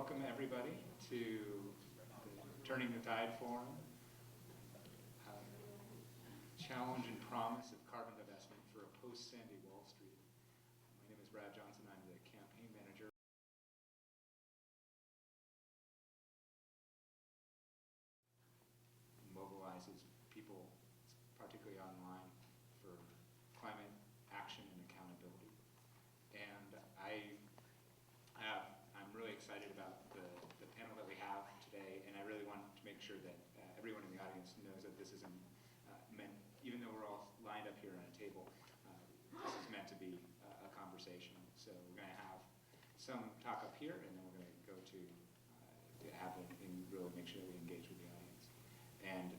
welcome everybody to the Turning the Tide Forum, Challenge and Promise of Carbon Divestment for a Post-Sandy Wall Street. My name is Brad Johnson. I'm the campaign manager. Mobilizes people, particularly online, for climate action and accountability. And I'm really excited about the panel that we have today, and I really want to make sure that everyone in the audience knows that this isn't meant, even though we're all lined up here on a table, this is meant to be a conversation. So we're going to have some talk up here, and then we're going to go to have and really make sure that we engage with the audience. And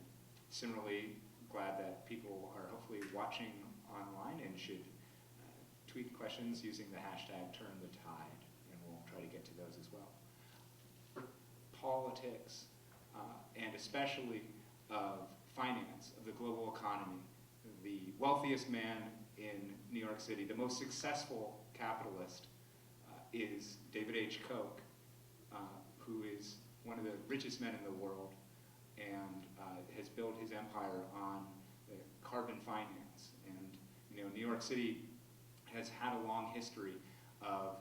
similarly, glad that people are hopefully watching online and should tweet questions using the hashtag #TurnTheTide, and we'll try to get to those as well. Politics, and especially of finance, of the global economy, the wealthiest man in New York City, the most successful capitalist, is David H. Koch, who is one of the richest men in the world and has built his empire on carbon finance. And New York City has had a long history of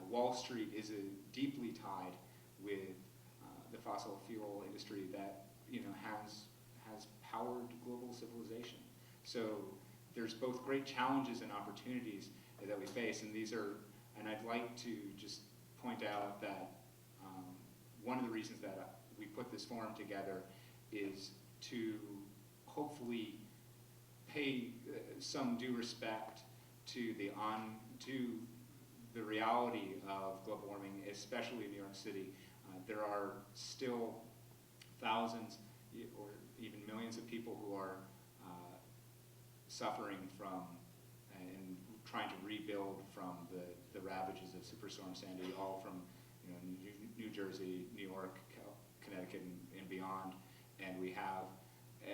Wall Street is deeply tied with the fossil fuel industry that has powered global civilization. So there's both great challenges and opportunities that we face, and I'd like to just point out that one of the reasons that we put this forum together is to hopefully pay some due respect to the reality of global warming, especially in New York City. There are still thousands or even millions of people who are suffering from and trying to rebuild from the ravages of Superstorm Sandy, all from New Jersey, New York, Connecticut, and beyond. And we have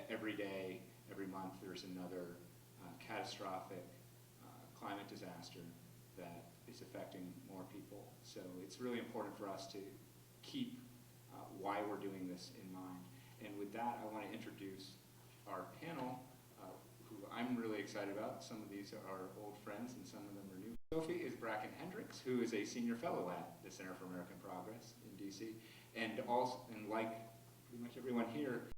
every day, every month, there's another catastrophic climate disaster that is affecting more people. So it's really important for us to keep why we're doing this in mind. And with that, I want to introduce our panel, who I'm really excited about. Some of these are old friends and some of them are new. Sophie is Bracken Hendricks, who is a senior fellow at the Center for American Progress in DC, and like pretty much everyone here,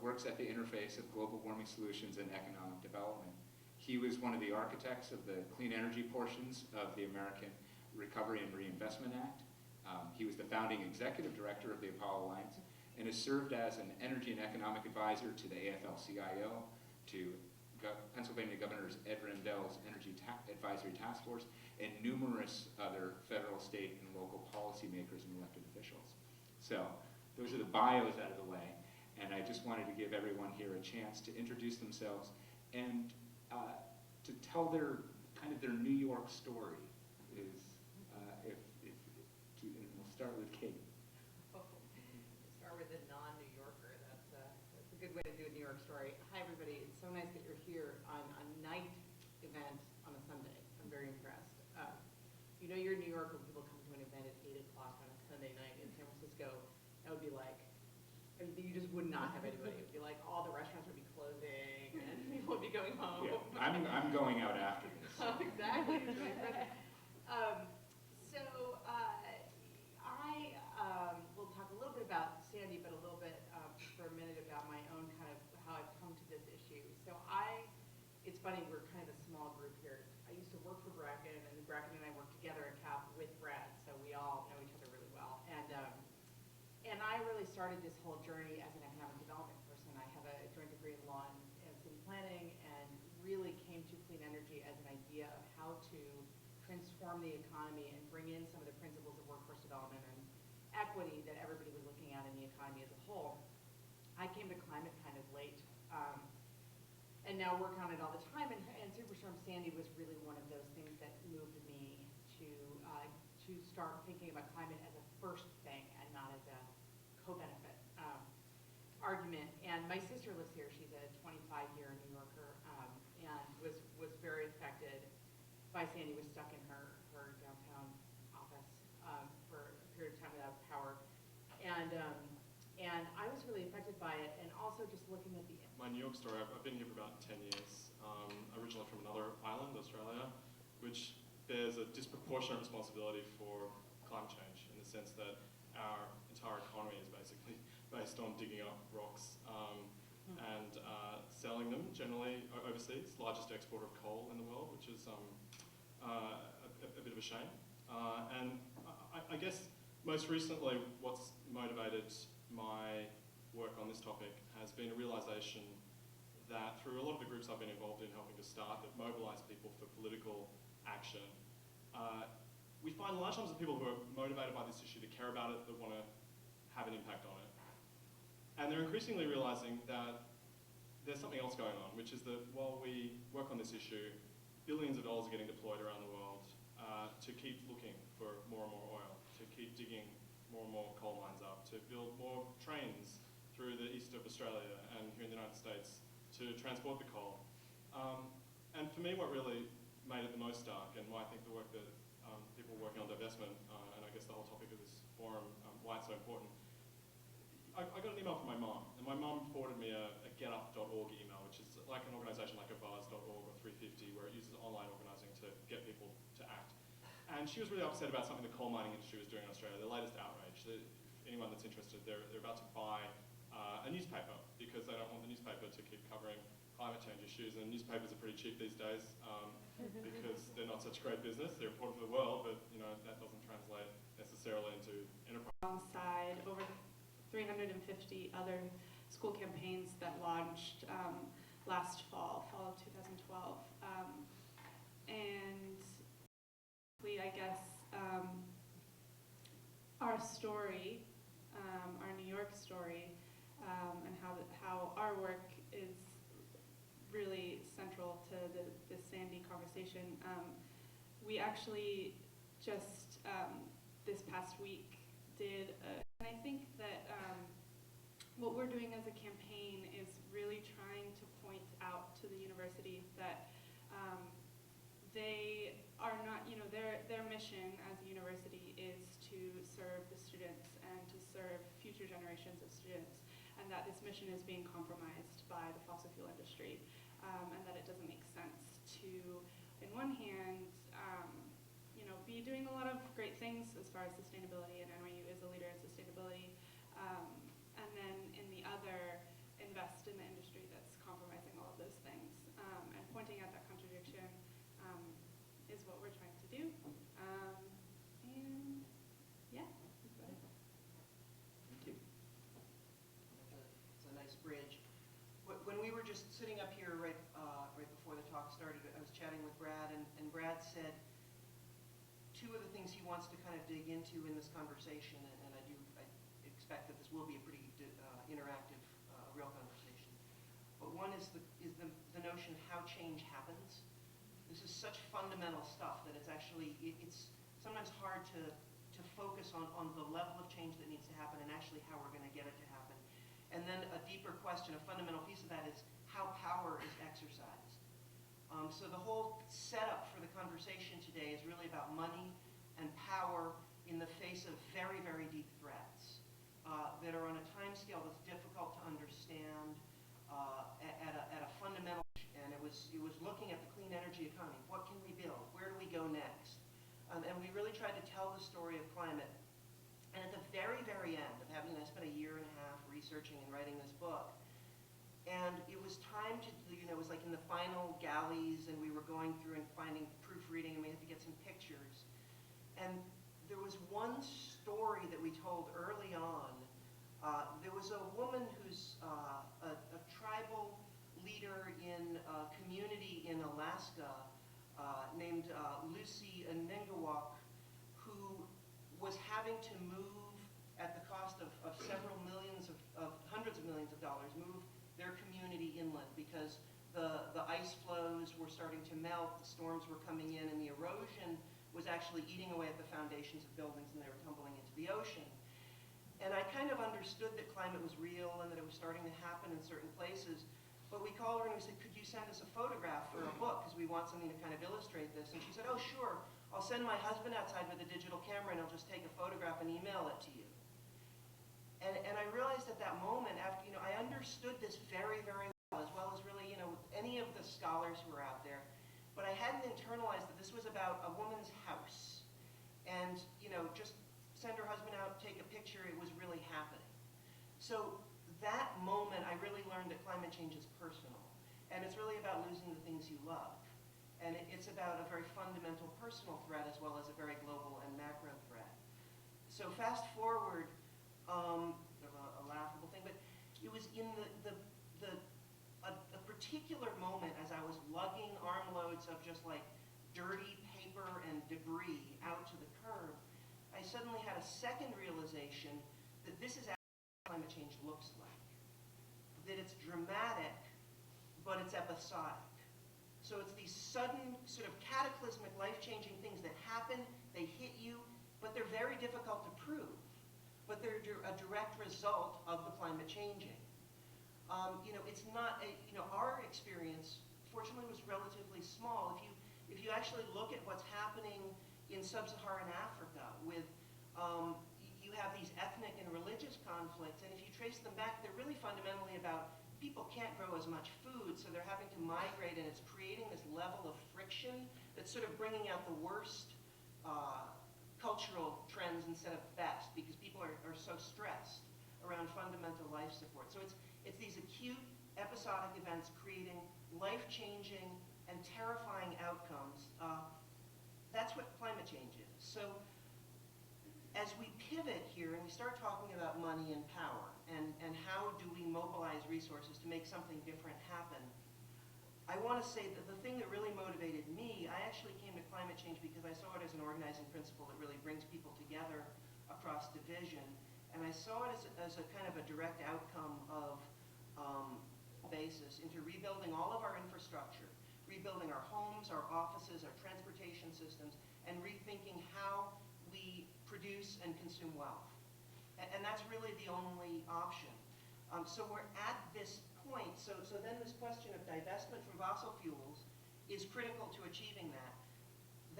works at the interface of global warming solutions and economic development. He was one of the architects of the clean energy portions of the American Recovery and Reinvestment Act. He was the founding executive director of the Apollo Alliance and has served as an energy and economic advisor to the AFL-CIO, to Pennsylvania Governor Ed Rendell's Energy Advisory Task Force, and numerous other federal, state, and local policymakers and elected officials. So those are the bios out of the way, and I just wanted to give everyone here a chance to introduce themselves and to tell their New York story. And we'll start with Kate. We'll start with a non-New Yorker. That's a good way to do a New York story. Hi, everybody. It's so nice that you're here on a night event on a Sunday. I'm very impressed. You're in New York when people come to an event at 8 o'clock on a Sunday night in San Francisco. That would be like, you just would not have anybody. It would be like all the restaurants would be closing and people would be going home. Yeah, I'm going out after this. Oh, exactly. It's really impressive. I will talk a little bit about Sandy, but a little bit for a minute about my own kind of how I've come to this issue. So it's funny, we're kind of a small group here. I used to work for Bracken, and Bracken and I worked together at CAP with Brad, so we all know each other really well. And I really started this whole journey as an economic development person. I have a joint degree in law and city planning, and really came to clean energy as an idea of how to transform the economy and bring in some of the principles of workforce development and equity that everybody was looking at in the economy as a whole. I came to climate kind of late, and now work on it all the time. And Superstorm Sandy was really one of those things that moved me to start thinking about climate as a first thing and not as a co-benefit argument. And my sister lives here. She's a 25-year New Yorker, and was very affected by Sandy. Was stuck in her downtown office for a period of time without power. and I was really affected by it, and also just looking at the. My New York story, I've been here for about 10 years, originally from another island, Australia, which bears a disproportionate responsibility for climate change in the sense that our entire economy is basically based on digging up rocks and selling them generally overseas. Largest exporter of coal in the world, which is a bit of a shame. And I guess most recently what's motivated my work on this topic has been a realization that through a lot of the groups I've been involved in helping to start that mobilize people for political action, we find large numbers of people who are motivated by this issue, that care about it, that want to have an impact on it. And they're increasingly realizing that there's something else going on, which is that while we work on this issue, billions of dollars are getting deployed around the world to keep looking for more and more oil, to keep digging more and more coal mines up, to build more trains through the east of Australia and here in the United States to transport the coal. And for me, what really made it the most stark, and why I think the work that people working on divestment, and I guess the whole topic of this forum, why it's so important, I got an email from my mom, and my mom forwarded me a getup.org email, which is like an organisation like a Vars.org or 350, where it uses online organising to get people to act. And she was really upset about something the coal mining industry was doing in Australia, the latest outrage. If anyone that's interested, they're about to buy a newspaper because they don't want the newspaper to keep covering climate change issues. And newspapers are pretty cheap these days because they're not such great business. They're important for the world, but that doesn't translate necessarily into enterprise. Alongside over 350 other school campaigns that launched last fall of 2012. And I guess our story, our New York story, and how our work is really central to the Sandy conversation. We actually just this past week did, and I think that what we're doing as a campaign is really trying to point out to the university that they are not, their mission as a university is to serve the students and to serve future generations of students, and that this mission is being compromised by the fossil fuel industry, and that it doesn't make sense to, in one hand, be doing a lot of great things as far as sustainability, and NYU is a leader in sustainability, and then in the other, invest in the industry that's compromising all of those things, and pointing out that contradiction is what we're trying to do. And yeah, that's about it. Thank you. It's a nice bridge. When we were just sitting up here right before the talk started, I was chatting with Brad, and Brad said two of the things he wants to kind of dig into in this conversation, and I expect that this will be a pretty interactive, real conversation. But one is the notion of how change happens. This is such fundamental stuff that it's actually, it's sometimes hard to focus on the level of change that needs to happen and actually how we're going to get it to happen. And then a deeper question, a fundamental piece of that is how power is exercised. So the whole setup for the conversation today is really about money and power in the face of very, very deep threats that are on a time scale that's difficult to understand at a fundamental. And it was looking at the clean energy economy. What can we build? Where do we go next? And we really tried to tell the story of climate. And at the very, very end of having, I spent a year and a half researching and writing this book. And it was time to, it was like in the final galleys, and we were going through and finding proofreading, and we had to get some pictures. And there was one story that we told early on. There was a woman who's a tribal leader in a community in Alaska named Lucy Ningawak, who was having to move at the cost of several millions of hundreds of millions of dollars, move their community inland because the ice flows were starting to melt, the storms were coming in, and the erosion was actually eating away at the foundations of buildings, and they were tumbling into the ocean. And I kind of understood that climate was real and that it was starting to happen in certain places, but we called her and we said, could you send us a photograph for a book, because we want something to kind of illustrate this. And she said, oh sure, I'll send my husband outside with a digital camera and I'll just take a photograph and email it to you. So that moment, I really learned that climate change is personal. And it's really about losing the things you love. And it's about a very fundamental personal threat as well as a very global and macro threat. So fast forward, a laughable thing, but it was in a particular moment as I was lugging armloads of just like dirty paper and debris out to the curb, I suddenly had a second realization that this is actually what climate change looks like. That it's dramatic, but it's episodic. So it's these sudden, sort of cataclysmic, life-changing things that happen, they hit you, but they're very difficult to prove. But they're a direct result of the climate changing. It's not, our experience, fortunately, was relatively small. If you actually look at what's happening in sub-Saharan Africa with, you have these ethnic and religious conflicts, and if you trace them back, they're really fundamentally about people can't grow as much food, so they're having to migrate, and it's creating this level of friction that's sort of bringing out the worst cultural trends instead of best, because people are so stressed around fundamental life support. So it's these acute, episodic events creating life-changing and terrifying outcomes. That's what climate change is. So as we pivot here and we start talking about money and power, and how do we mobilize resources to make something different happen, I want to say that the thing that really motivated me, I actually came to climate change because I saw it as an organizing principle that really brings people together across division, and I saw it as a kind of a direct outcome of basis into rebuilding all of our infrastructure, rebuilding our homes, our offices, our transportation systems, and rethinking how we produce and consume wealth. And that's really the only option. So we're at this point. So then this question of divestment from fossil fuels is critical to achieving that.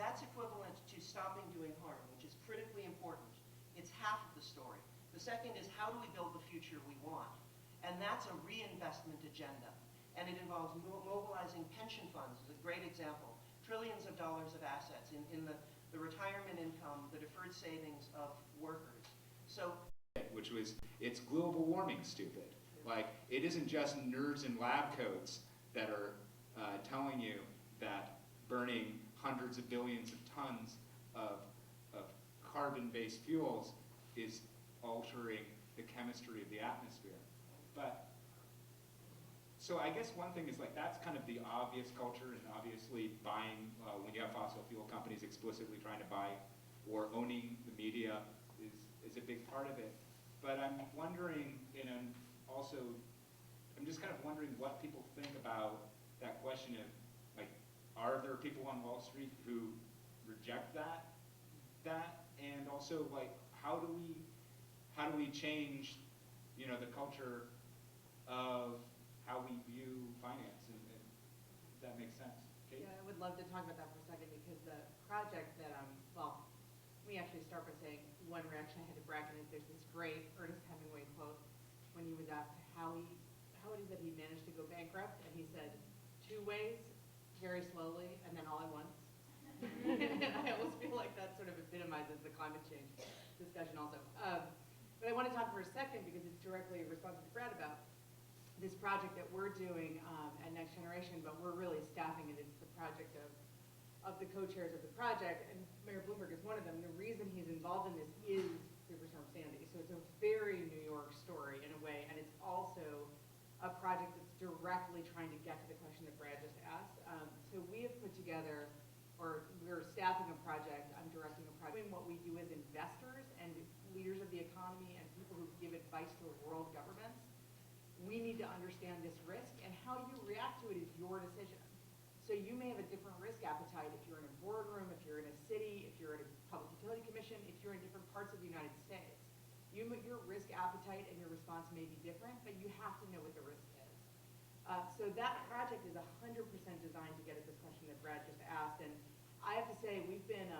That's equivalent to stopping doing harm, which is critically important. It's half of the story. The second is how do we build the future we want? And that's a reinvestment agenda. And it involves mobilizing pension funds, is a great example. Trillions of dollars of assets in the retirement income, the deferred savings of workers. So, which was, it's global warming, stupid. Like, it isn't just nerds in lab coats that are telling you that burning hundreds of billions of tons of carbon-based fuels is altering the chemistry of the atmosphere. But, so I guess one thing is like, that's kind of the obvious culture, and obviously buying, when you have fossil fuel companies explicitly trying to buy or owning the media is a big part of it. But I'm wondering, also, I'm just kind of wondering what people think about that question of, like, are there people on Wall Street who reject that? And also, like, how do we change, the culture of how we view finance, and that makes sense. Kate? Yeah, I would love to talk about that for a second, because the project that, let me actually start by saying one reaction I had to Bracken is there's this great Ernest Hemingway quote when he was asked how it is that he managed to go bankrupt, and he said, 2 ways, very slowly, and then all at once. And I almost feel like that sort of epitomizes the climate change discussion also. But I want to talk for a second, because it's directly responsive to Brad, about this project that we're doing at Next Generation, but we're really staffing it. It's the project of the co-chairs of the project, and Mayor Bloomberg is one of them. The reason he's involved in this is Superstorm Sandy. So it's a very New York story in a way, and it's also a project that's directly trying to get to the question that Brad just asked. So we have put together, or we're staffing a project, I'm directing a project, what we do as investors and leaders of the economy and people who give advice to world governments. We need to understand this risk, and how you react to it is your decision. So you may have a different risk appetite if you're in a boardroom, if you're in a city, if you're at a public utility commission, if you're in different parts of the United States. Your risk appetite and your response may be different, but you have to know what the risk is. So that project is 100% designed to get at this question that Brad just asked, and I have to say we've been,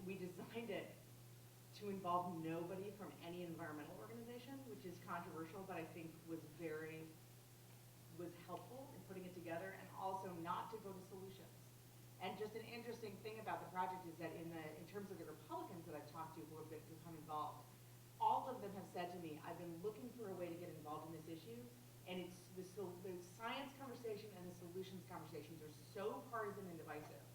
we designed it to involve nobody from any environmental organization, which is controversial, but I think was helpful in putting it together, and also not to go to solutions. And just an interesting thing about the project is that in terms of the Republicans that I've talked to who have become involved, all all of them have said to me, I've been looking for a way to get involved in this issue, and it's the science conversation and the solutions conversations are so partisan and divisive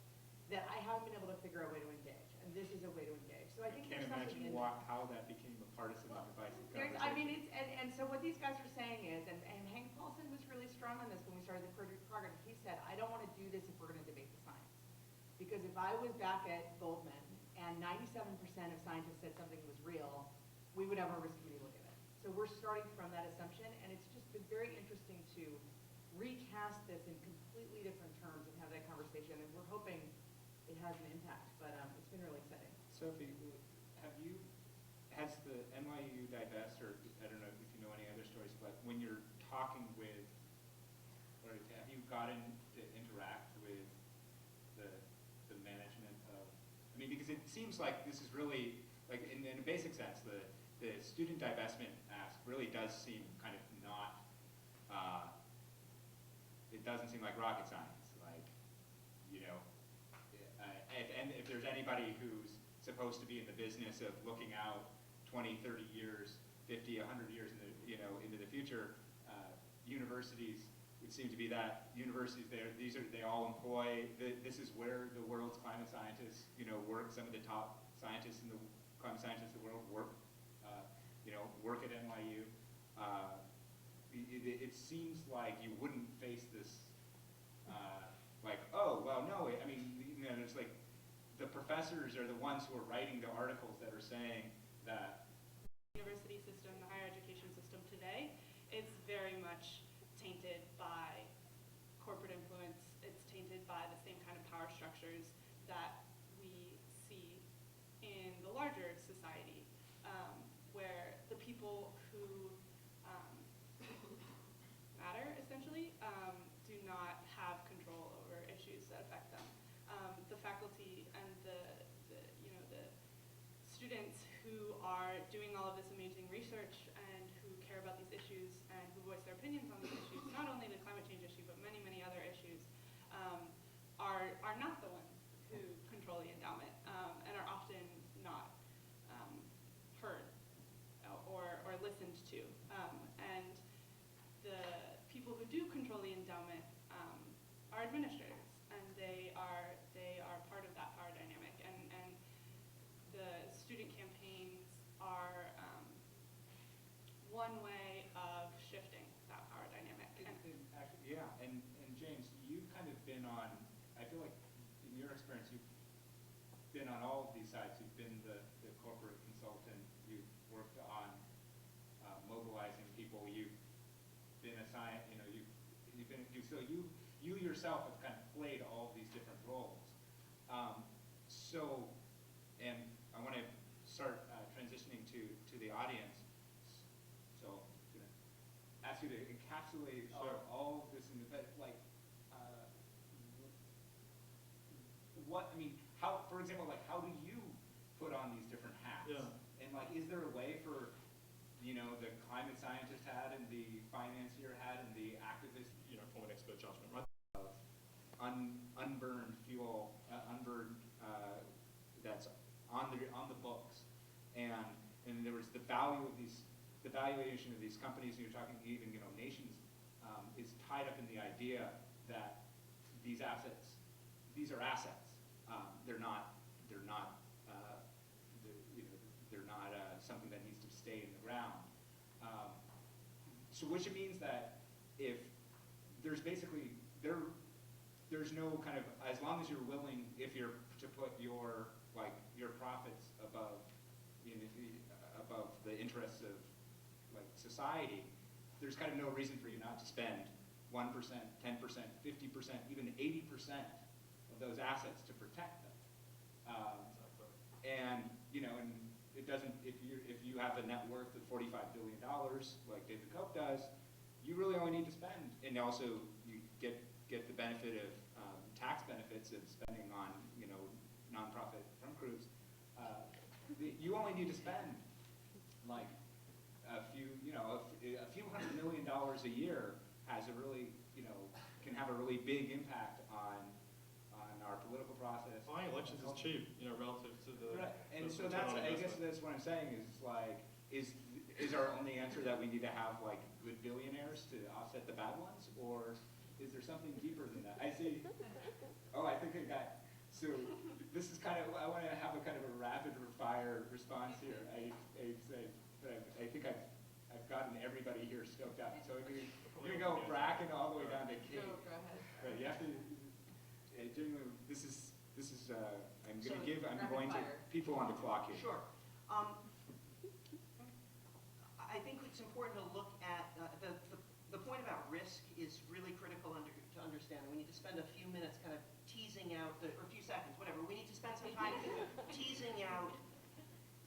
that I haven't been able to figure out a way to engage, and this is a way to engage. So I think can't there's something imagine in how that became a partisan and divisive there's, conversation. I mean, it's, and so what these guys are saying is, and Hank Paulson was really strong on this when we started the program, he said, I don't want to do this if we're going to debate the science. Because if I was back at Goldman and 97% of scientists said something was real, we would have a risk committee look at it. So we're starting from that assumption, and it's just been very interesting to recast this in completely different terms and have that conversation, and we're hoping it has an impact, but it's been really exciting. Sophie, has the NYU Divest, or I don't know if you know any other stories, but when you're talking with, or have you gotten to interact with the management of, I mean, because it seems like this is really, like in a basic sense, the student divestment ask really does seem kind of not, it doesn't seem like rocket science, like, you know, and if there's anybody who's supposed to be in the business of looking out 20, 30 years, 50, 100 years in the, into the future, universities would seem to be that. Universities, they all employ, this is where the world's climate scientists, work. Some of the top scientists in the climate scientists in the world work, work at NYU. It seems like you wouldn't face this, like, oh, well, no, I mean, it's like the professors are the ones who are writing the articles that are saying that The university system, the higher education system today, it's very much tainted by corporate influence. It's tainted by the same kind of power structures that we see in the larger society, where the people who matter, essentially, do not have control over issues that affect them. The faculty and the students who are doing all of this amazing research and who care about these issues and who voice their opinions on these issues, not only the climate change issue, but many, many other issues, are not the ones who control the endowment, and are often not heard or listened to. And the people who do control the endowment are administrators, and they are part of that power dynamic. And the student campaigns are one way of shifting that power dynamic. Actually, yeah, and James, you've kind of been on, I feel like in your experience, you've been on all of these sides. You've been the corporate consultant, you've worked on mobilizing people, you've been a science, so you yourself have kind of played all of these different roles. And I want to start transitioning to the audience. So I'm going to ask you to encapsulate all of this in the, like, how, for example, like, how do you put on these different hats? Yeah. And, like, is there a way for, the climate scientist hat and the financier hat and the activist, form an expert judgment, right? Unburned fuel, that's on the books, and there was the valuation of these companies, and you're talking even nations, is tied up in the idea that these are assets. They're not something that needs to stay in the ground. So which means that if there's basically there's no kind of, as long as you're willing, if you're to put your profits above above the interests of society, there's kind of no reason for you not to spend 1%, 10%, 50%, even 80% of those assets to protect them. And and it doesn't, if you have a net worth of $45 billion like David Koch does, you really only need to spend, and also you get the benefit of tax benefits of spending on nonprofit film crews. You only need to spend like a few $100 million a year has a really can have a really big impact on our political process. Buying elections is cheap, relative to the. Right, and the so return that's, on I guess investment. that's what I'm saying is like, is our only answer that we need to have like good billionaires to offset the bad ones, or is there something deeper than that? I see. Oh, I think I got. So this is kind of. I want to have a kind of a rapid fire response here. I think I've gotten everybody here stoked up. So we're gonna go bracket all the way down to Kate. Go ahead. Right, you have to. Genuinely, this is. I'm going to give. I'm rapid going to fire. people on the clock here. Sure. I think it's important to look at the point about risk is really critical to understand. We need to spend a few minutes kind of teasing out, or a few seconds, whatever. We need to spend some time teasing out.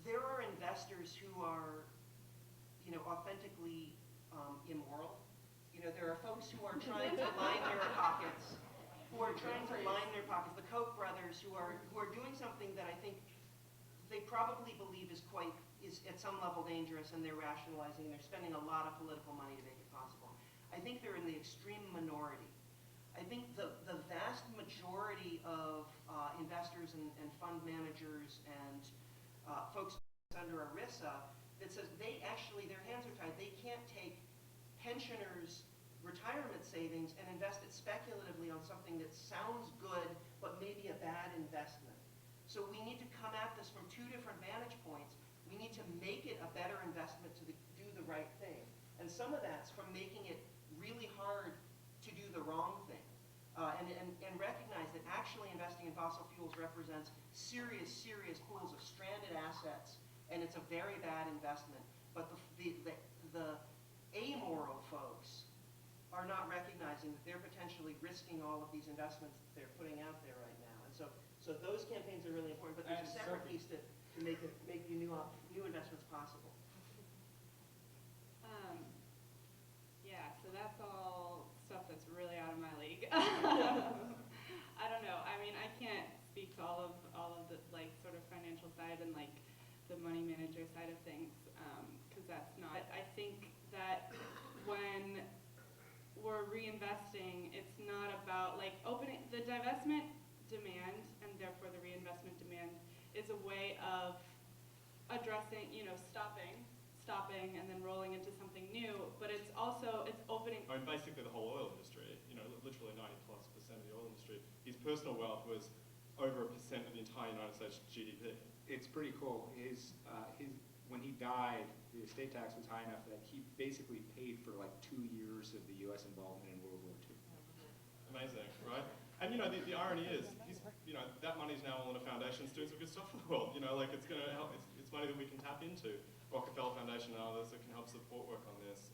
There are investors who are, authentically immoral. There are folks who are trying to line their pockets. The Koch brothers who are doing something that I think they probably believe is at some level dangerous, and they're rationalizing, and they're spending a lot of political money to make it possible. I think they're in the extreme minority. I think the vast majority of investors and fund managers and folks under ERISA that says their hands are tied. They can't take pensioners' retirement savings and invest it speculatively on something that sounds good but maybe a bad investment. So we need to come at this from two different vantage points. We need to make it a better investment to do the right thing. And some of that's from making it really hard to do the wrong thing. And recognize that actually investing in fossil fuels represents serious pools of stranded assets, and it's a very bad investment. But the amoral folks are not recognizing that they're potentially risking all of these investments that they're putting out there right now. And so those campaigns are really important, but there's a separate piece to make the new investments possible. Yeah, so that's all stuff that's really out of my league. I don't know. I mean, I can't speak to all of the sort of financial side and the money manager side of things, because that's not. I think that when we're reinvesting, it's not about opening the divestment demand, and therefore the reinvestment demand is a way of addressing, stopping and then rolling into something new, but it's opening. I mean, basically the whole oil industry, literally 90+% of the oil industry, his personal wealth was over 1% of the entire United States GDP. It's pretty cool. When he died, the estate tax was high enough that he basically paid for 2 years of the U.S. involvement in World War II. Amazing, right? And the irony is, that money's now all in a foundation doing some good stuff for the world. It's going to help. It's money that we can tap into. Rockefeller Foundation and others that can help support work on this.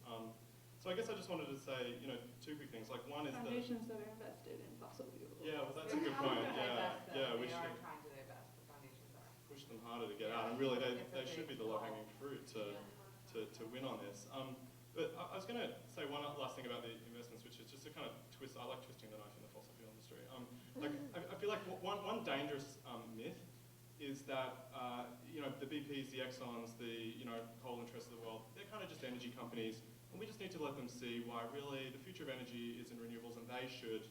So I guess I just wanted to say, two quick things. One is foundations that are invested in fossil fuels. Yeah, well, that's a good point. Yeah, we should trying to divest. The foundations are. push them harder to get out. And really, they should be the low-hanging fruit to win on this. But I was going to say one last thing about the investments, which is just to kind of twist. I like twisting the knife in the fossil fuel industry. I feel like one dangerous myth is that the BPs, the Exxons, the coal interests of the world, they're kind of just energy companies, and we just need to let them see why really the future of energy is in renewables, and they should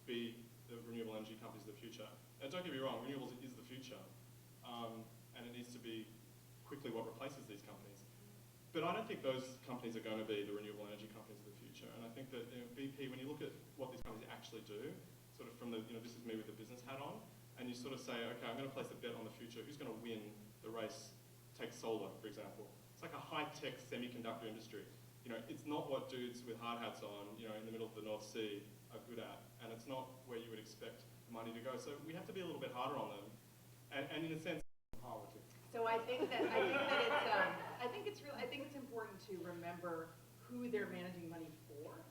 be the renewable energy companies of the future. Now, don't get me wrong, renewables is the future, and it needs to be quickly what replaces these companies. But I don't think those companies are going to be the renewable energy companies of the future. And I think that BP, when you look at what these companies actually do, sort of from the, this is me with the business hat on, and you sort of say, okay, I'm going to place a bet on the future. Who's going to win the race? Take solar, for example. It's like a high-tech semiconductor industry. It's not what dudes with hard hats on, in the middle of the North Sea are good at. And it's not where you would expect money to go. So we have to be a little bit harder on them. And in a sense, politics. So I think it's important to remember who they're managing money for.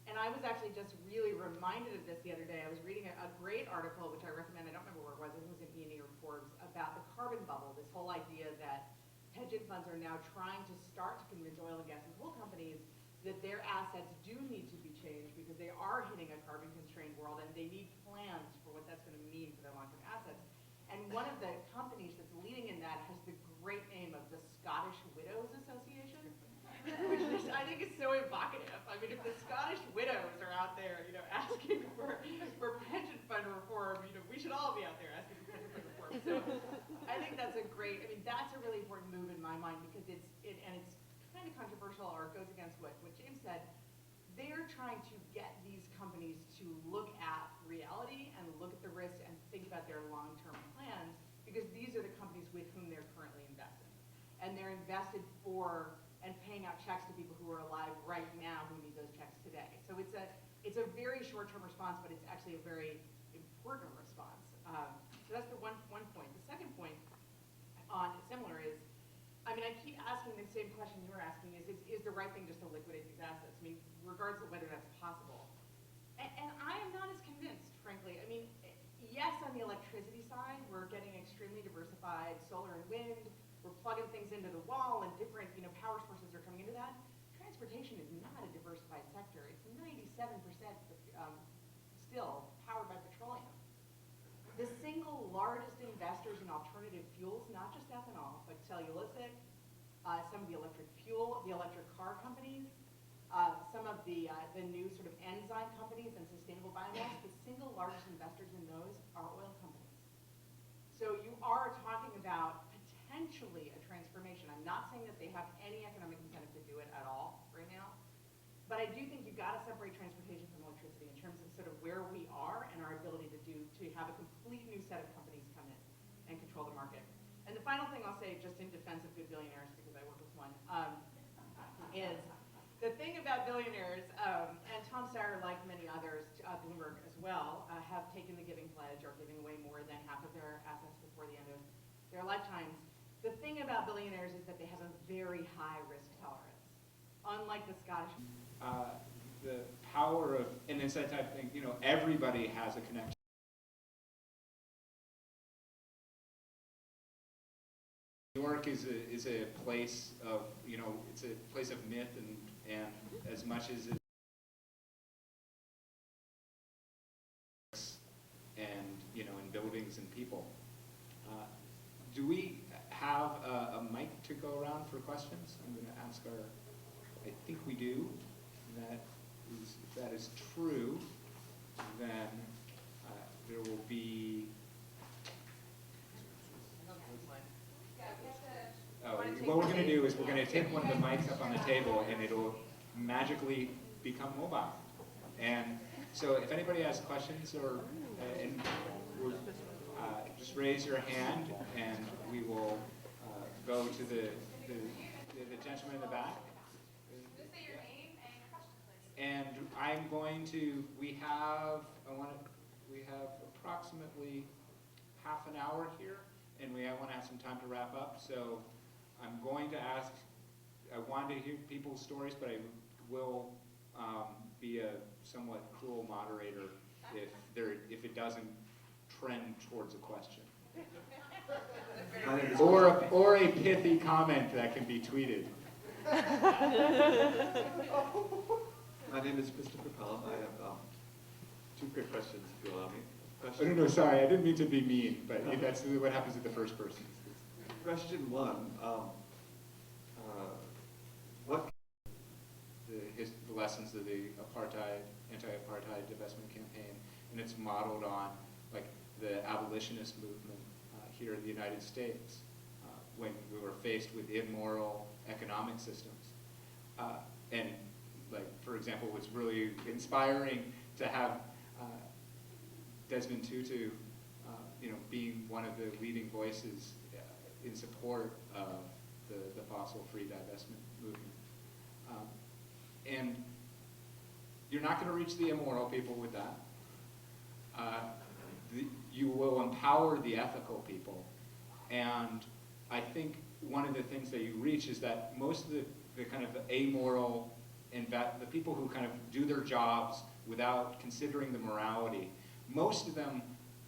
And I was actually just really reminded of this the other day. I was reading a great article, which I recommend. I don't remember where it was. I think it was in E&E or Forbes, about the carbon bubble. This whole idea that pension funds are now trying to start to convince oil and gas and coal companies that their assets do need to be changed because they are hitting a carbon-constrained world, and they need plans for what that's going to mean for their long-term assets. And one of the companies that's leading in that has the great name of the Scottish Widows Association, which I think is so evocative. I mean, if the Scottish widows are out there, asking for pension fund reform, we should all be out there asking for pension fund reform. So I think that's that's a really important move in my my mind because it's kind of controversial, or it goes against what James said. They're trying to get these companies to look at reality and look at the risks and think about their long-term plans, because these are the companies with whom they're currently invested. And they're invested for and paying out checks to people who are alive right now who need those checks today. So it's a very short-term response, but it's actually a very important response. So that's the one point. The second point on similar is, I mean, I keep asking the same question you were asking, is the right thing just to liquidate these assets? I mean, regardless of whether that's possible. And I am not as convinced, frankly. I mean, yes, on the electricity side, we're getting extremely diversified, solar and wind, we're plugging things into the wall, and different power sources are coming into that. Transportation is not a diversified sector. It's 97% still powered by petroleum. The single largest investors in alternative fuels, not just ethanol, but cellulosic, some of the electric car companies, some of the new sort of enzyme companies and sustainable biomass, the single largest investors in those are oil companies. So you are talking about potentially a transformation. I'm not saying that they have any economic incentive to do it at all right now, but I do think you've got to separate transportation from electricity in terms of sort of where we are and our ability to have a complete new set of companies come in and control the market. And the final thing I'll say, just in defense of good billionaires, because I work with one, is the thing about billionaires, and Tom Steyer, like many others, Bloomberg as well, have taken the giving pledge or giving away more than half of their assets before the end of their lifetimes. The thing about billionaires is that they have a very high risk tolerance, unlike the Scottish. The power of, and it's that type of thing, everybody has a connection. New York is a place of, it's a place of myth, and as much as it and, in buildings and people. Do we have a mic to go around for questions? I'm going to ask I think we do. If that is true, then there will be. What we're going to do is we're going to take one of the mics up on the table, and it'll magically become mobile. And so, if anybody has questions just raise your hand, and we will go to the gentleman in the back. Just say your name and question, please. And I'm going to. We have approximately half an hour here, and we want to have some time to wrap up. So I'm going to ask. I wanted to hear people's stories, but I will be a somewhat cruel moderator if it doesn't trend towards a question. Or a pithy comment that can be tweeted. My name is Christopher Pelham. I have two quick questions, if you allow me. No, sorry, I didn't mean to be mean, but that's what happens with the first person. Question one, what the lessons of the anti-apartheid divestment campaign, and it's modeled on the abolitionist movement here in the United States when we were faced with immoral economic systems. And for example, it's really inspiring to have Desmond Tutu, being one of the leading voices in support of the fossil-free divestment movement. And you're not going to reach the immoral people with that. You will empower the ethical people. And I think one of the things that you reach is that most of the kind of amoral, the people who kind of do their jobs without considering the morality, most of them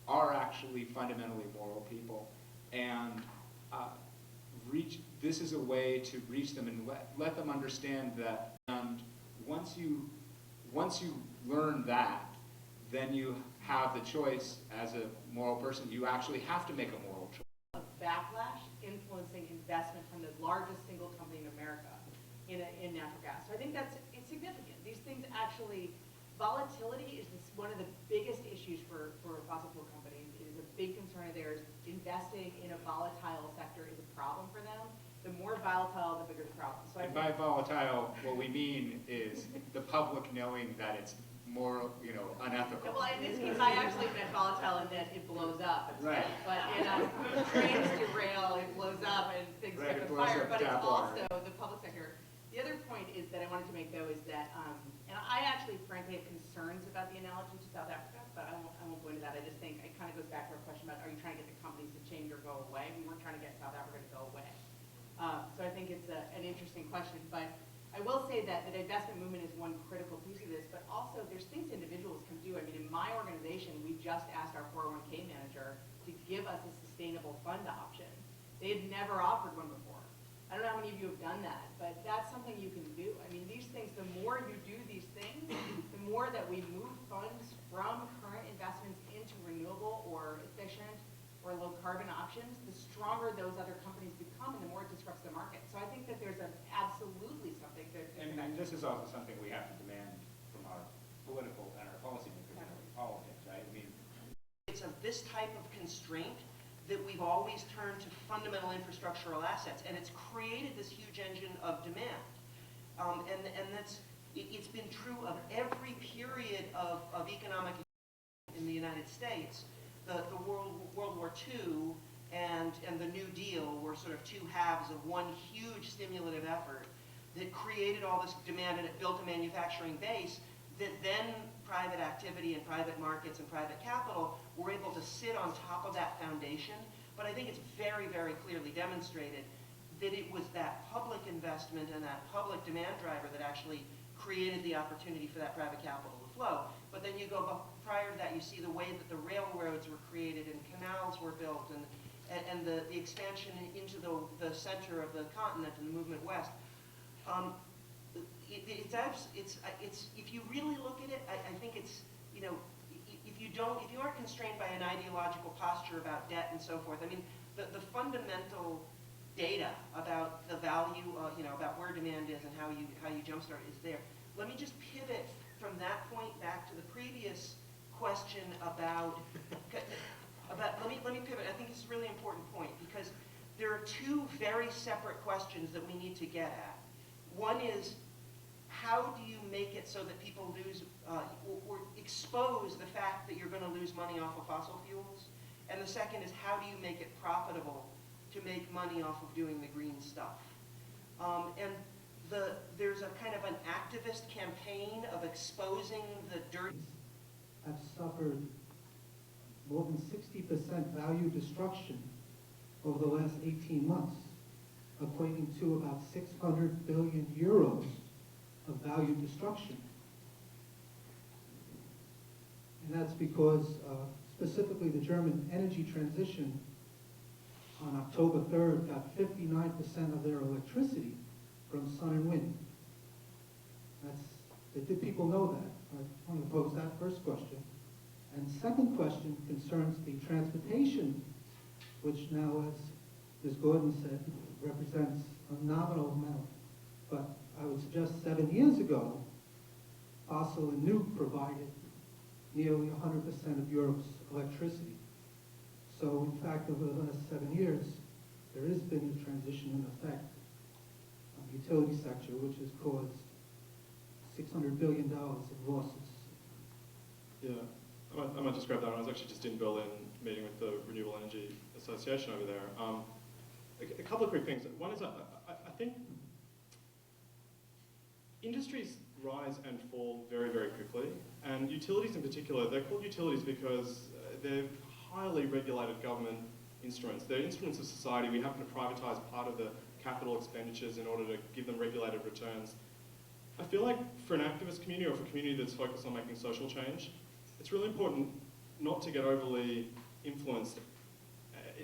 are actually fundamentally moral people. And this is a way to reach them and let them understand that. And once you learn that, then you have the choice as a moral person. You actually have to make a moral choice. Backlash influencing investment from the largest single company in America in natural gas. So I think it's significant. These things actually, volatility is one of the biggest issues for fossil fuel companies. It is a big concern of theirs. Investing in a volatile sector is a problem for them. the more volatile, the bigger the problem. So I And think by volatile, what we mean is the public knowing that it's more, unethical. well, in this case, I actually meant volatile in that it blows up. Right. But, trains derail, it blows up, and things Right, get it on blows fire. up But it's tap water. also the public sector. The other point is that I wanted to make, though, is that, and I actually, frankly, have concerns about the analogy to South Africa, but I won't go into that. I just think it kind of goes back to our question about, are you trying to get the companies to change or go away? We weren't trying to get South Africa to go away. So I think it's an interesting question, but I will say that the divestment movement is one critical piece of this, but also there's things individuals can do. I mean, in my organization, we just asked our 401k manager to give us a sustainable fund option. They had never offered one before. I don't know how many of you have done that, but that's something you can do. I mean, these things, the more you do these things, the more that we move funds from current investments into renewable or efficient or low carbon options, the stronger those other companies become and the more it disrupts the market. So I think that there's absolutely something to And this is also something we have to demand from our political and our policymakers in politics, right? I mean, It's of this type of constraint that we've always turned to fundamental infrastructural assets, and it's created this huge engine of demand. And it's been true of every period of economic in the United States. The World War II and the New Deal were sort of two halves of one huge stimulative effort that created all this demand, and it built a manufacturing base that then private activity and private markets and private capital were able to sit on top of that foundation. But I think it's very, very clearly demonstrated that it was that public investment and that public demand driver that actually created the opportunity for that private capital to flow. But then you go prior to that, you see the way that the railroads were created and canals were built, and the expansion into the center of the continent and the movement west. If you really look at it, I think it's, if you aren't constrained by an ideological posture about debt and so forth, I mean, the fundamental data about the value, about where demand is and how you jumpstart is there. Let me just pivot from that point back to the previous question about let me pivot. I think this is a really important point because there are two very separate questions that we need to get at. One is, how do you make it so that people lose or expose the fact that you're going to lose money off of fossil fuels? And the second is, how do you make it profitable to make money off of doing the green stuff? There's a kind of an activist campaign of exposing the dirt. Have suffered more than 60% value destruction over the last 18 months, equating to about 600 billion euros of value destruction. And that's because specifically the German energy transition on October 3rd got 59% of their electricity from sun and wind. Did people know that? I want to pose that first question. And second question concerns the transportation, which now, as Ms. Gordon said, represents a nominal amount. But I would suggest 7 years ago, fossil and nuke provided nearly 100% of Europe's electricity. So in fact, over the last 7 years, there has been a transition in effect on the utility sector, which has caused $600 billion of losses. Yeah, I might just grab that one. I was actually just in Berlin meeting with the Renewable Energy Association over there. A couple of quick things. One is I think industries rise and fall very, very quickly. And utilities in particular, they're called utilities because they're highly regulated government instruments. They're instruments of society. We happen to privatize part of the capital expenditures in order to give them regulated returns. I feel like for an activist community or for a community that's focused on making social change, it's really important not to get overly influenced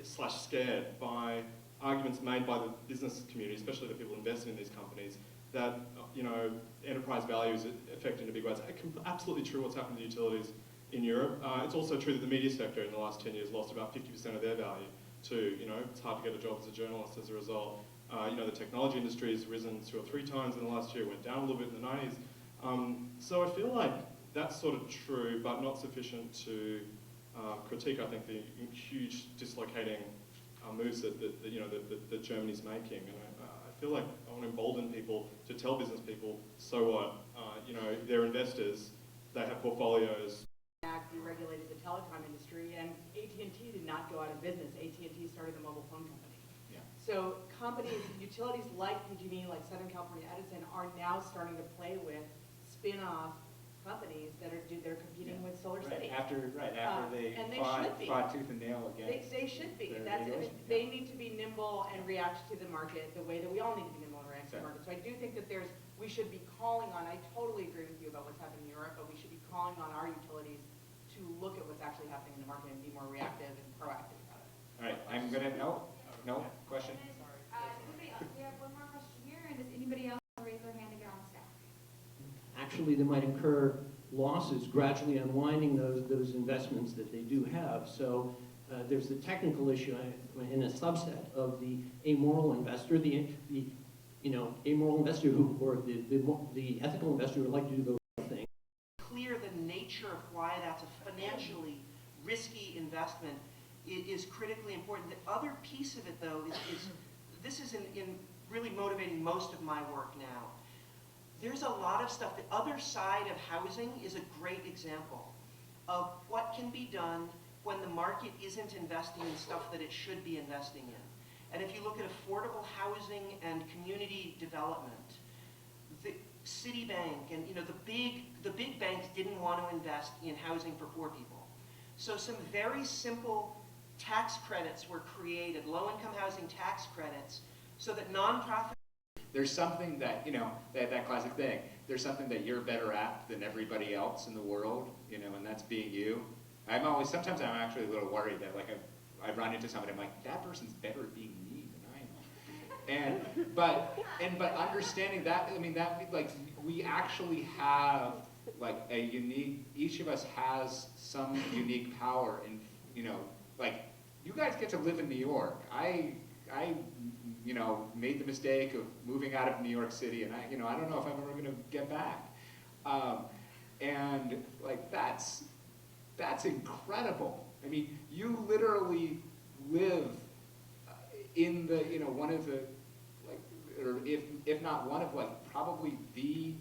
/ scared by arguments made by the business community, especially the people invested in these companies, that enterprise value is affected in big ways. Absolutely true what's happened to utilities in Europe. It's also true that the media sector in the last 10 years lost about 50% of their value too. It's hard to get a job as a journalist as a result. The technology industry has risen 2 or 3 times in the last year, went down a little bit in the 90s. So I feel like that's sort of true, but not sufficient to critique, I think, the huge dislocating moves that Germany's making. And feel like I want to embolden people to tell business people, so what? You know, they're investors, they have portfolios. Act deregulated the telecom industry, and AT&T did not go out of business. AT&T started a mobile phone company. Yeah. So companies, utilities like PG&E, like Southern California Edison, are now starting to play with spin-off companies that are competing with Solar City. After they And they fought, should be. fought tooth and nail against. They should be. their That's, I mean, radiation. they need to be nimble and react to the market the way that we all need to be nimble and react to the market. So I do think that we should be calling on, I totally agree with you about what's happening in Europe, but we should be calling on our utilities to look at what's actually happening in the market and be more reactive and proactive about it. All right, I'm gonna, no, question? Somebody else, we have one more question here, and does anybody else raise their hand to get on staff? Actually, they might incur losses gradually unwinding those investments that they do have. So there's the technical issue in a subset of the amoral investor, the amoral investor or the ethical investor who would like to do those things. Clear the nature of why that's a financially risky investment is critically important. The other piece of it, though, is this is in really motivating most of my work now. There's a lot of stuff. The other side of housing is a great example of what can be done when the market isn't investing in stuff that it should be investing in. And if you look at affordable housing and community development, the Citibank and the big banks didn't want to invest in housing for poor people. So some very simple tax credits were created, low-income housing tax credits, so that nonprofit. There's something that, that classic thing, there's something that you're better at than everybody else in the world, and that's being you. Sometimes I'm actually a little worried that, like, I run into somebody, I'm like, that person's better at being me than I am. But understanding that, we actually have, like, a unique, each of us has some unique power, and, you guys get to live in New York. I made the mistake of moving out of New York City, and I don't know if I'm ever going to get back. And like that's incredible. I mean, you literally live in the one of the or if not one of probably the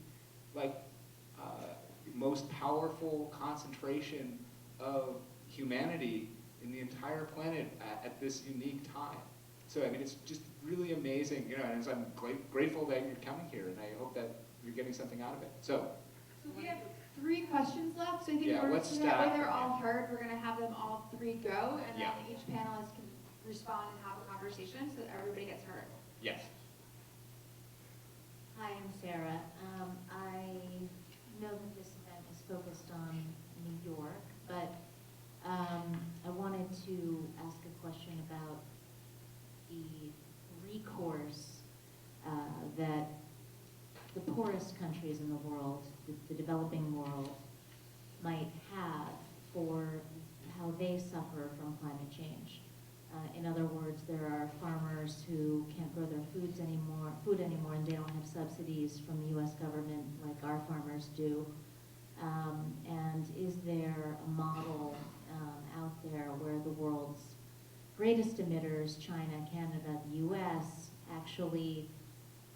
most powerful concentration of humanity in the entire planet at this unique time. So I mean, it's just really amazing, and I'm grateful that you're coming here, and I hope that you're getting something out of it. So We have 3 questions left, so I think Yeah, in order let's so that way stack they're them, all yeah. heard, we're gonna have them all 3 go, and Yeah. then each panelist can respond and have a conversation so that everybody gets heard. yes. Hi, I'm Sarah. I know that this event is focused on New York, but I wanted to ask a question about the recourse that the poorest countries in the world, the developing world, might have for how they suffer from climate change. In other words, there are farmers who can't grow their food anymore, and they don't have subsidies from the U.S. government like our farmers do. And is there a model out there where the world's greatest emitters, China, Canada, the U.S., actually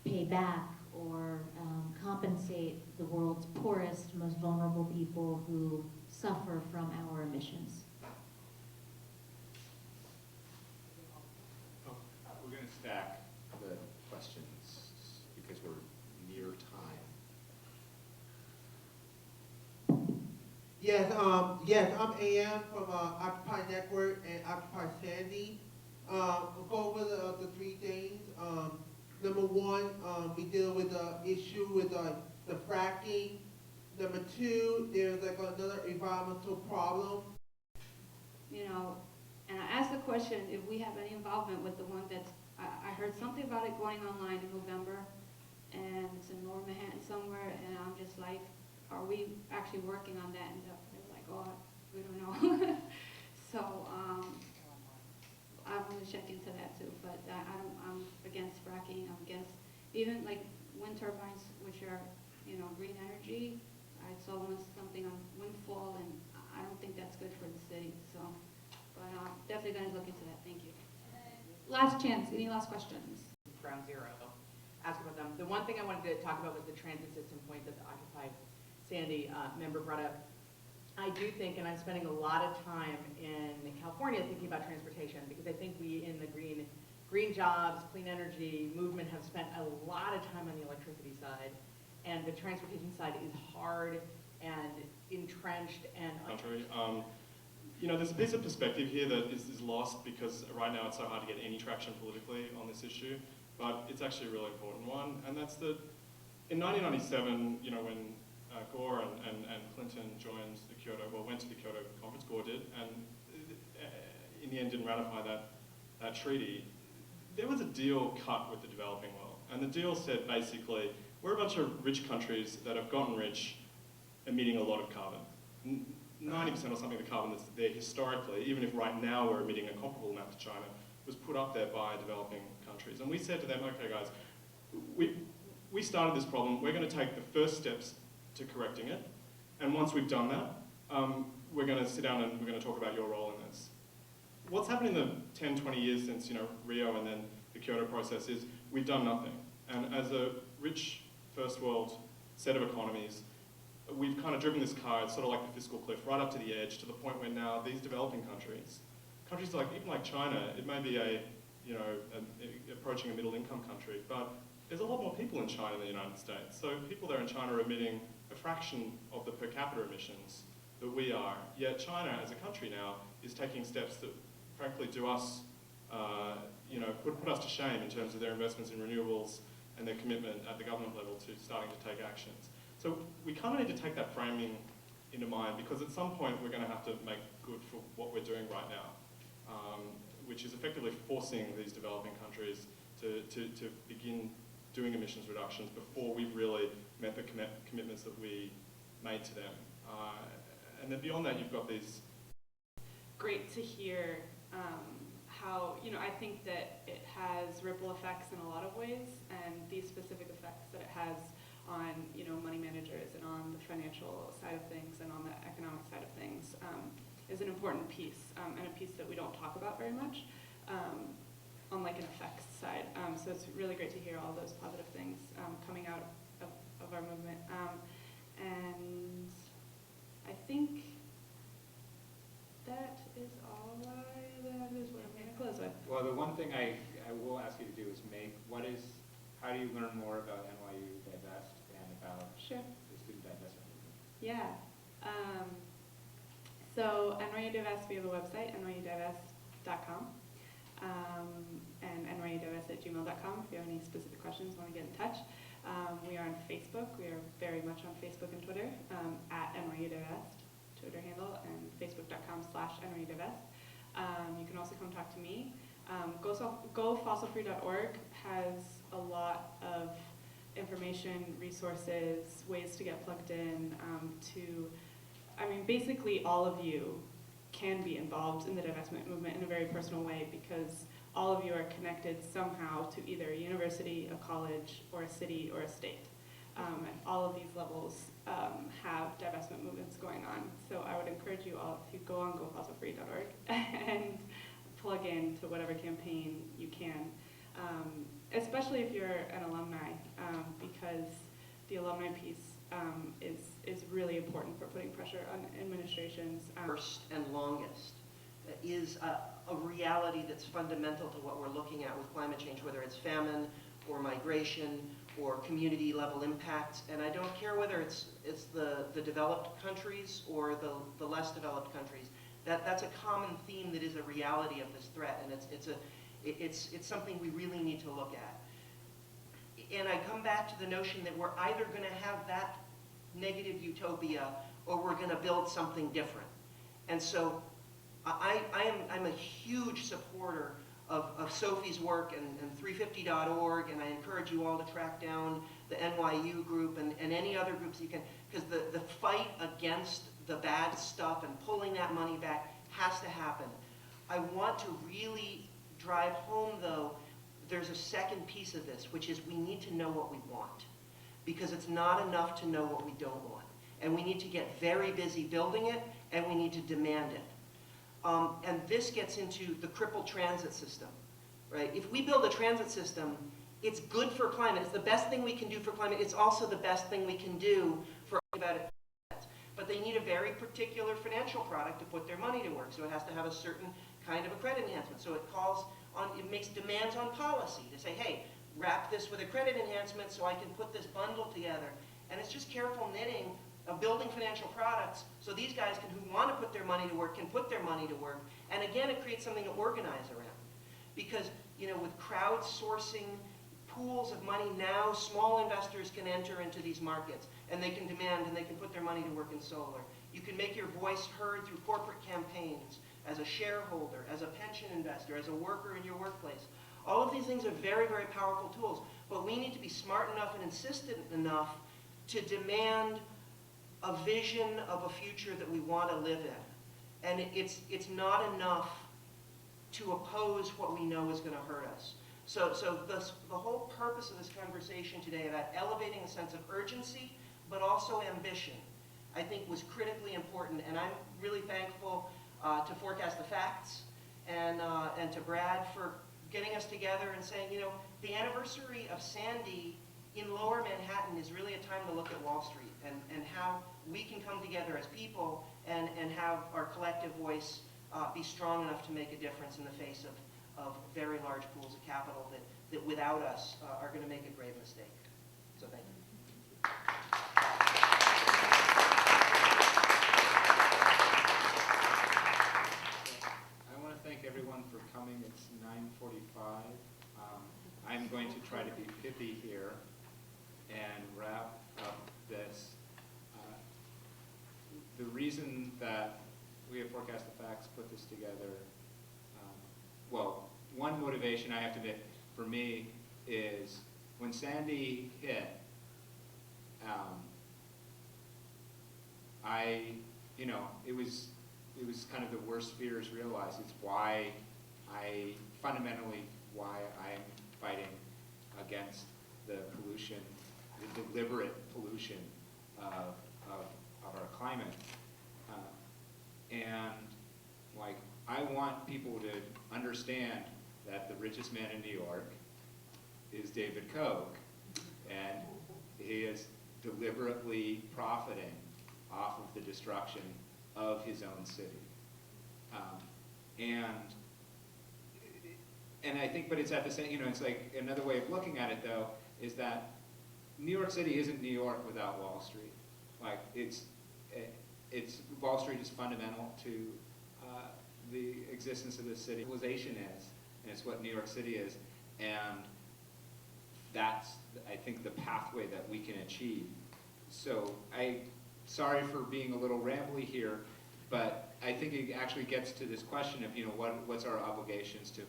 pay back or compensate the world's poorest, most vulnerable people who suffer from our emissions? We're going to stack the questions because we're near time. Yes, I'm AM from Occupy Network and Occupy Sandy. We'll go over the 3 things. Number 1, we deal with the issue with the fracking. Number 2, there's another environmental problem. And I asked the question if we have any involvement with the one that's, I heard something about it going online in November, and it's in Lower Manhattan somewhere, and I'm just like, are we actually working on that? And they're like, oh, we don't know. So I'm gonna check into that too, but I'm against fracking. I'm against even like wind turbines, which are, green energy. I saw something on windfall, and I don't think that's good for the city. So, but definitely gonna look into that. Thank you. Last chance, any last questions? Ground zero. The one thing I wanted to talk about was the transit system point that the Occupy Sandy member brought up. I do think, and I'm spending a lot of time in California thinking about transportation, because I think we in the green jobs, clean energy movement have spent a lot of time on the electricity side, and the transportation side is hard and entrenched and Country. You know, there's a piece of perspective here that is lost because right now it's so hard to get any traction politically on this issue, but it's actually a really important one, and that's that in 1997, you know, when Gore and Clinton joined the Kyoto, well, went to the Kyoto conference, Gore did, and in the end didn't ratify that treaty, there was a deal cut with the developing world, and the deal said basically, we're a bunch of rich countries that have gotten rich emitting a lot of carbon. 90% or something of the carbon that's there historically, even if right now we're emitting a comparable amount to China, was put up there by developing countries. And we said to them, okay guys, we started this problem, we're going to take the first steps to correcting it, and once we've done that, we're going to sit down and we're going to talk about your role in this. What's happened in the 10, 20 years since, you know, Rio and then the Kyoto process is we've done nothing. And as a rich first world set of economies, we've kind of driven this car, it's sort of like the fiscal cliff, right up to the edge, to the point where now these developing countries like, even like China, it may be approaching a middle income country, but there's a lot more people in China than the United States. So people there in China are emitting a fraction of the per capita emissions that we are. Yet China as a country now is taking steps that frankly do us, you know, put us to shame in terms of their investments in renewables and their commitment at the government level to starting to take actions. So we kind of need to take that framing into mind, because at some point we're going to have to make good for what we're doing right now, which is effectively forcing these developing countries to begin doing emissions reductions before we've really met the commitments that we made to them. And then beyond that, you've got these... Great to hear how, you know, I think that it has ripple effects in a lot of ways, and these specific effects that it has on, you know, money managers and on the financial side of things and on the economic side of things is an important piece, and a piece that we don't talk about very much on like an effects side. So it's really great to hear all those positive things coming out of our movement. And I think that is all that is what I'm going to close with. Well, the one thing I will ask you to do is how do you learn more about NYU Divest and about Sure. the student divestment movement? Yeah. So NYU Divest, we have a website, nyudivest.com, and nyudivest@gmail.com if you have any specific questions, want to get in touch. We are on Facebook. We are very much on Facebook and Twitter, at NYU Divest, Twitter handle, and facebook.com/NYUDivest. You can also come talk to me. GoFossilFree.org has a lot of information, resources, ways to get plugged in, I mean, basically all of you can be involved in the divestment movement in a very personal way, because all of you are connected somehow to either a university, a college, or a city, or a state. And all of these levels have divestment movements going on. So I would encourage you all to go on gofossilfree.org and plug in to whatever campaign you can, especially if you're an alumni, because the alumni piece is really important for putting pressure on administrations. First and longest is a reality that's fundamental to what we're looking at with climate change, whether it's famine or migration or community level impacts. And I don't care whether it's the developed countries or the less developed countries. That's a common theme that is a reality of this threat, and it's something we really need to look at. And I come back to the notion that we're either going to have that negative utopia or we're going to build something different. And so I'm a huge supporter of Sophie's work and 350.org, and I encourage you all to track down the NYU group and any other groups you can, because the fight against the bad stuff and pulling that money back has to happen. I want to really drive home, though, there's a second piece of this, which is we need to know what we want, because it's not enough to know what we don't want. And we need to get very busy building it, and we need to demand it. And this gets into the crippled transit system, right? If we build a transit system it's good for climate. It's the best thing we can do for climate. It's also the best thing we can do for about it. But they need a very particular financial product to put their money to work. So it has to have a certain kind of a credit enhancement. So it makes demands on policy to say, hey, wrap this with a credit enhancement so I can put this bundle together. And it's just careful knitting of building financial products so these guys who want to put their money to work can put their money to work. And again, it creates something to organize around. Because, with crowdsourcing pools of money now, small investors can enter into these markets and they can demand and they can put their money to work in solar. You can make your voice heard through corporate campaigns, as a shareholder, as a pension investor, as a worker in your workplace. All of these things are very, very powerful tools, but we need to be smart enough and insistent enough to demand a vision of a future that we want to live in. And it's not enough to oppose what we know is going to hurt us. So the whole purpose of this conversation today about elevating a sense of urgency, but also ambition, I think was critically important. And I'm really thankful to Forecast the Facts and to Brad for getting us together and saying, the anniversary of Sandy in Lower Manhattan is really a time to look at Wall Street and how we can come together as people and have our collective voice be strong enough to make a difference in the face of very large pools of capital that without us are going to make a grave mistake. So thank you. I want to thank everyone for coming. It's 9:45. I'm going to try to be pithy here and wrap up this. The reason that we at Forecast the Facts put this together, well, one motivation I have to admit for me is when Sandy hit, it was kind of the worst fears realized. It's fundamentally why I'm fighting against the pollution, the deliberate pollution of our climate. I want people to understand that the richest man in New York is David Koch, and he is deliberately profiting off of the destruction of his own city. And I think, but it's at the same, it's like another way of looking at it though, is that New York City isn't New York without Wall Street. Wall Street is fundamental to the existence of this city. Civilization is, and it's what New York City is, and that's, I think, the pathway that we can achieve. So sorry for being a little rambly here, but I think it actually gets to this question of, what's our obligations to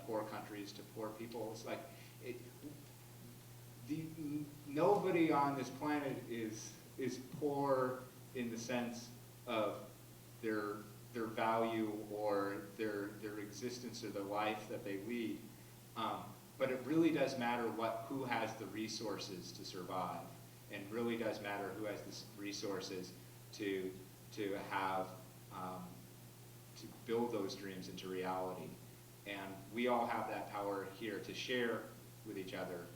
poor countries, to poor people. It's like, nobody on this planet is poor in the sense of their value or their existence or the life that they lead. But it really does matter who has the resources to survive, and really does matter who has the resources to have to build those dreams into reality. And we all have that power here to share with each other